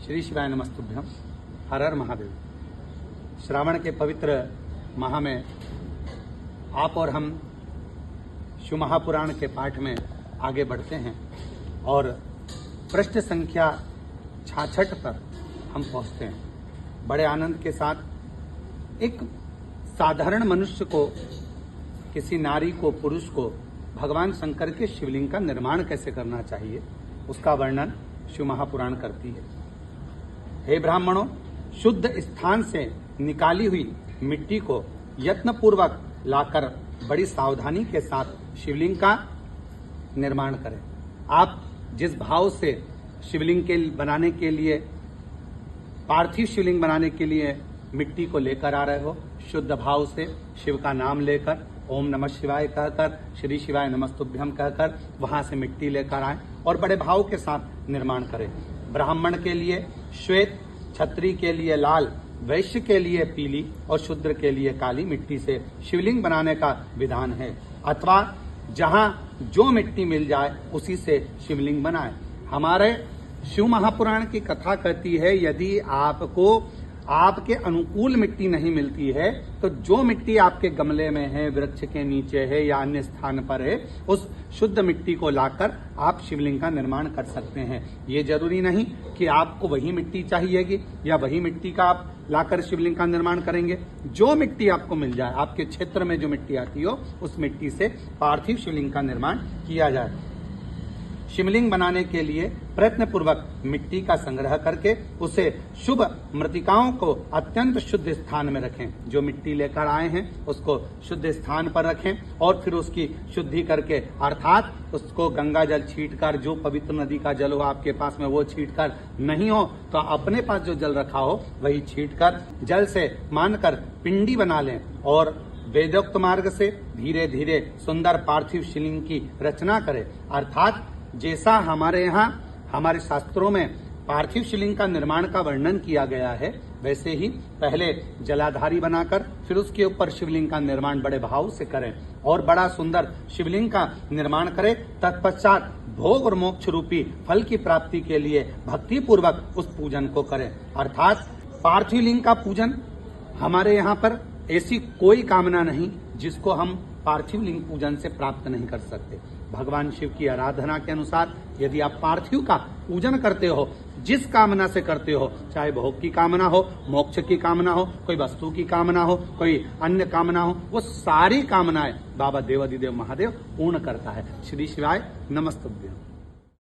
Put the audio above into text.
श्री शिवाय नमस्तुभ्यम। हर हर महादेव। श्रावण के पवित्र माह में आप और हम शिव महापुराण के पाठ में आगे बढ़ते हैं और पृष्ठ संख्या 66 पर हम पहुंचते हैं। बड़े आनंद के साथ एक साधारण मनुष्य को, किसी नारी को, पुरुष को भगवान शंकर के शिवलिंग का निर्माण कैसे करना चाहिए उसका वर्णन शिव महापुराण करती है। हे ब्राह्मणों, शुद्ध स्थान से निकाली हुई मिट्टी को यत्नपूर्वक लाकर बड़ी सावधानी के साथ शिवलिंग का निर्माण करें। आप जिस भाव से शिवलिंग के बनाने के लिए, पार्थिव शिवलिंग बनाने के लिए मिट्टी को लेकर आ रहे हो, शुद्ध भाव से शिव का नाम लेकर ओम नमः शिवाय कहकर, श्री शिवाय नमस्तुभ्यम कहकर वहां से मिट्टी लेकर आए और बड़े भाव के साथ निर्माण करें। ब्राह्मण के लिए श्वेत, क्षत्रिय के लिए लाल, वैश्य के लिए पीली और शूद्र के लिए काली मिट्टी से शिवलिंग बनाने का विधान है, अथवा जहां जो मिट्टी मिल जाए उसी से शिवलिंग बनाए। हमारे शिव महापुराण की कथा कहती है, यदि आपको आपके अनुकूल मिट्टी नहीं मिलती है तो जो मिट्टी आपके गमले में है, वृक्ष के नीचे है या अन्य स्थान पर है, उस शुद्ध मिट्टी को लाकर आप शिवलिंग का निर्माण कर सकते हैं। ये जरूरी नहीं कि आपको वही मिट्टी चाहिएगी या वही मिट्टी का आप लाकर शिवलिंग का निर्माण करेंगे। जो मिट्टी आपको मिल जाए, आपके क्षेत्र में जो मिट्टी आती हो, उस मिट्टी से पार्थिव शिवलिंग का निर्माण किया जाए। शिवलिंग बनाने के लिए प्रयत्न पूर्वक मिट्टी का संग्रह करके उसे शुभ मृतिकाओं को अत्यंत शुद्ध स्थान में रखें। जो मिट्टी लेकर आए हैं उसको शुद्ध स्थान पर रखें और फिर उसकी शुद्धि करके, अर्थात उसको गंगा जल छींटकर, जो पवित्र नदी का जल हो आपके पास में वो छींटकर, नहीं हो तो अपने पास जो जल रखा हो वही छींटकर जल से मानकर पिंडी बना लें और वेदोक्त मार्ग से धीरे धीरे सुंदर पार्थिव शिवलिंग की रचना करें। अर्थात जैसा हमारे यहाँ हमारे शास्त्रों में पार्थिव शिवलिंग का निर्माण का वर्णन किया गया है, वैसे ही पहले जलाधारी बनाकर फिर उसके ऊपर शिवलिंग का निर्माण बड़े भाव से करें और बड़ा सुंदर शिवलिंग का निर्माण करें। तत्पश्चात भोग और मोक्ष रूपी फल की प्राप्ति के लिए भक्ति पूर्वक उस पूजन को करें। अर्थात पार्थिव लिंग का पूजन, हमारे यहाँ पर ऐसी कोई कामना नहीं जिसको हम पार्थिव लिंग पूजन से प्राप्त नहीं कर सकते। भगवान शिव की आराधना के अनुसार यदि आप पार्थिव का पूजन करते हो, जिस कामना से करते हो, चाहे भोग की कामना हो, मोक्ष की कामना हो, कोई वस्तु की कामना हो, कोई अन्य कामना हो, वो सारी कामनाएं बाबा देवाधिदेव महादेव पूर्ण करता है। श्री शिवाय नमस्तुभ्यम।